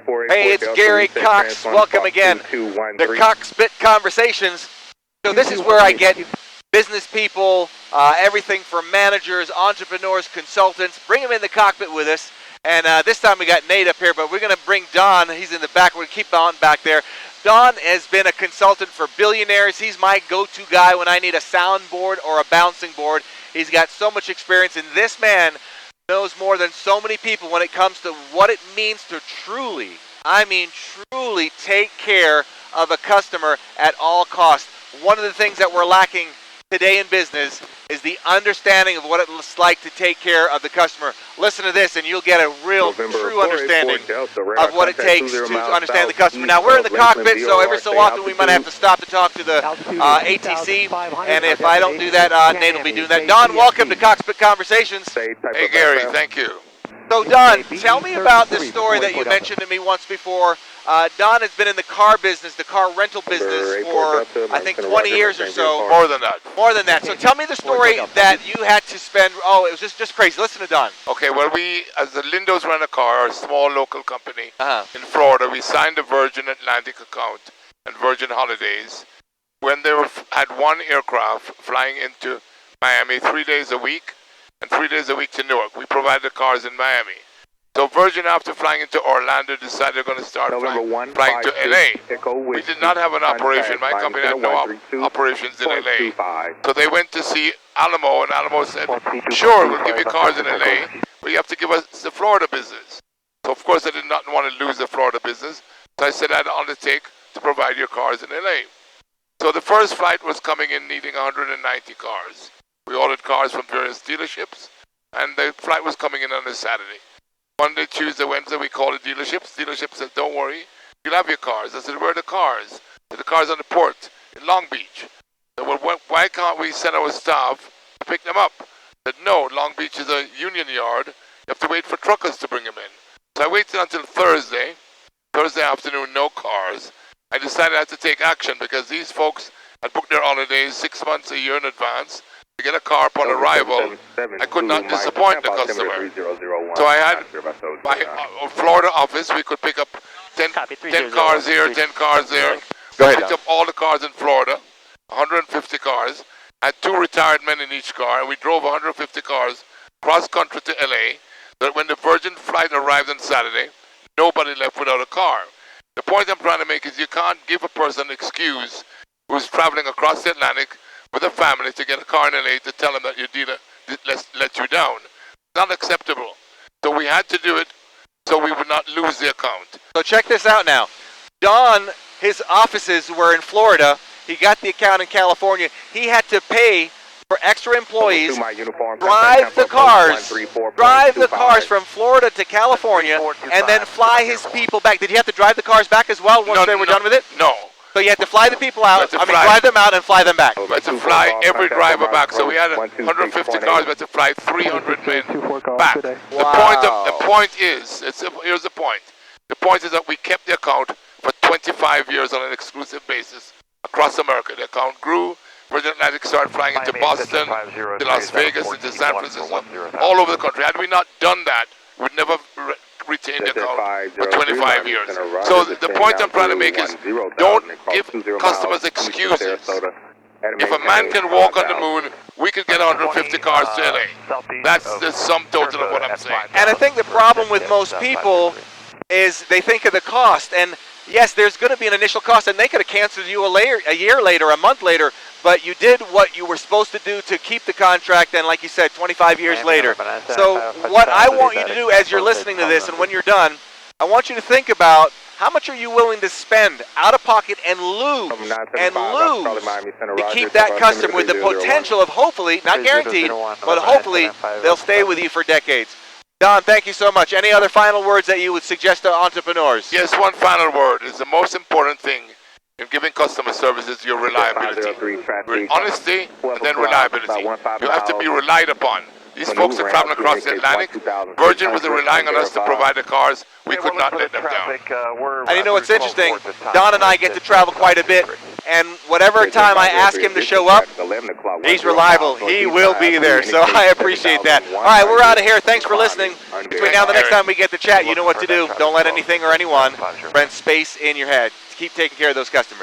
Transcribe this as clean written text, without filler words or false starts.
Hey, it's Gary Cox. Welcome again to CoxePit Conversations. So this is where I get business people, everything from managers, entrepreneurs, consultants, bring them in the cockpit with us. And this time we got Nate up here, but we're going to bring Don. He's in the back. We're going to keep Don back there. Don has been a consultant for Billionaires. He's my go-to guy when I need a soundboard or a bouncing board. He's got so much experience, and this man knows more than so many people when it comes to what it means to truly, I mean truly take care of a customer at all costs. One of the things that we're lacking today in business is the understanding of what it's like to take care of the customer. Listen to this and you'll get a real true understanding of what it takes to understand the customer. Now we're in the cockpit, so every so often we might have to stop to talk to the ATC, and if I don't do that, Nate will be doing that. Don, welcome to CoxePit Conversations. Hey Gary, thank you. So Don, tell me about this story that you mentioned to me once before. Don has been in the car business, the car rental business for, I think, 20 years or so. More than that. More than that. So tell me the story that you had to spend, it was just crazy. Listen to Don. Okay, well, we, as the Lindos Rent a Car, a small local company in Florida, we signed a Virgin Atlantic account and Virgin Holidays when they had one aircraft flying into Miami 3 days a week and 3 days a week to Newark. We provided the cars in Miami. So Virgin, after flying into Orlando, decided they're going to start flying to LA. We did not have an operation. My company had no operations in LA. So they went to see Alamo, and Alamo said, sure, we'll give you cars in LA, but you have to give us the Florida business. So of course I did not want to lose the Florida business. So I said I'd undertake to provide your cars in LA. So the first flight was coming in needing 190 cars. We ordered cars from various dealerships, and the flight was coming in on a Saturday. Monday, Tuesday, Wednesday, we called the dealerships. Dealership said, don't worry, you'll have your cars. I said, where are the cars? Said, the cars on the port in Long Beach. I said, well, why can't we send our staff to pick them up? I said, no, Long Beach is a union yard. You have to wait for truckers to bring them in. So I waited until Thursday afternoon, no cars. I decided I had to take action because these folks had booked their holidays 6 months, a year in advance. To get a car upon arrival, I could not disappoint the customer. So I had my Florida office, we could pick up 10 cars here, 10 cars there. Go ahead. Picked up all the cars in Florida, 150 cars. I had 2 retired men in each car, and we drove 150 cars cross country to LA. That when the Virgin flight arrived on Saturday, nobody left without a car. The point I'm trying to make is you can't give a person an excuse who's traveling across the Atlantic with a family to get a car in LA to tell them that your dealer let you down. It's not acceptable. So we had to do it so we would not lose the account. So check this out now. Don, his offices were in Florida. He got the account in California. He had to pay for extra employees, drive the cars from Florida to California, and then fly his people back. Did he have to drive the cars back as well once they were done with it? No. So you had to fly the people out, drive them out and fly them back. We had to fly every driver back. So we had 150 cars, we had to fly 300 men back. Wow. The point is, here's the point. The point is that we kept the account for 25 years on an exclusive basis across America. The account grew. Virgin Atlantic started flying into Boston, to Las Vegas, into San Francisco, all over the country. Had we not done that, we'd never retained the account for 25 years. So the point I'm trying to make is don't give customers excuses. If a man can walk on the moon, we could get 150 cars to LA. That's the sum total of what I'm saying. And I think the problem with most people is they think of the cost. And yes, there's going to be an initial cost, and they could have canceled you a year later, a month later, but you did what you were supposed to do to keep the contract, and like you said, 25 years later. So what I want you to do as you're listening to this and when you're done, I want you to think about how much are you willing to spend out of pocket and lose to keep that customer with the potential of hopefully, not guaranteed, but hopefully they'll stay with you for decades. Don, thank you so much. Any other final words that you would suggest to entrepreneurs? Yes, one final word is the most important thing in giving customer service is your reliability. Honesty and then reliability. You have to be relied upon. These folks are traveling across the Atlantic. Virgin was relying on us to provide the cars. We could not let them down. And you know what's interesting? Don and I get to travel quite a bit. and whatever time I ask him to show up, he's reliable. He will be there, so I appreciate that. All right, we're out of here. Thanks for listening. Between now and the next time we get to chat, you know what to do. Don't let anything or anyone rent space in your head. Keep taking care of those customers.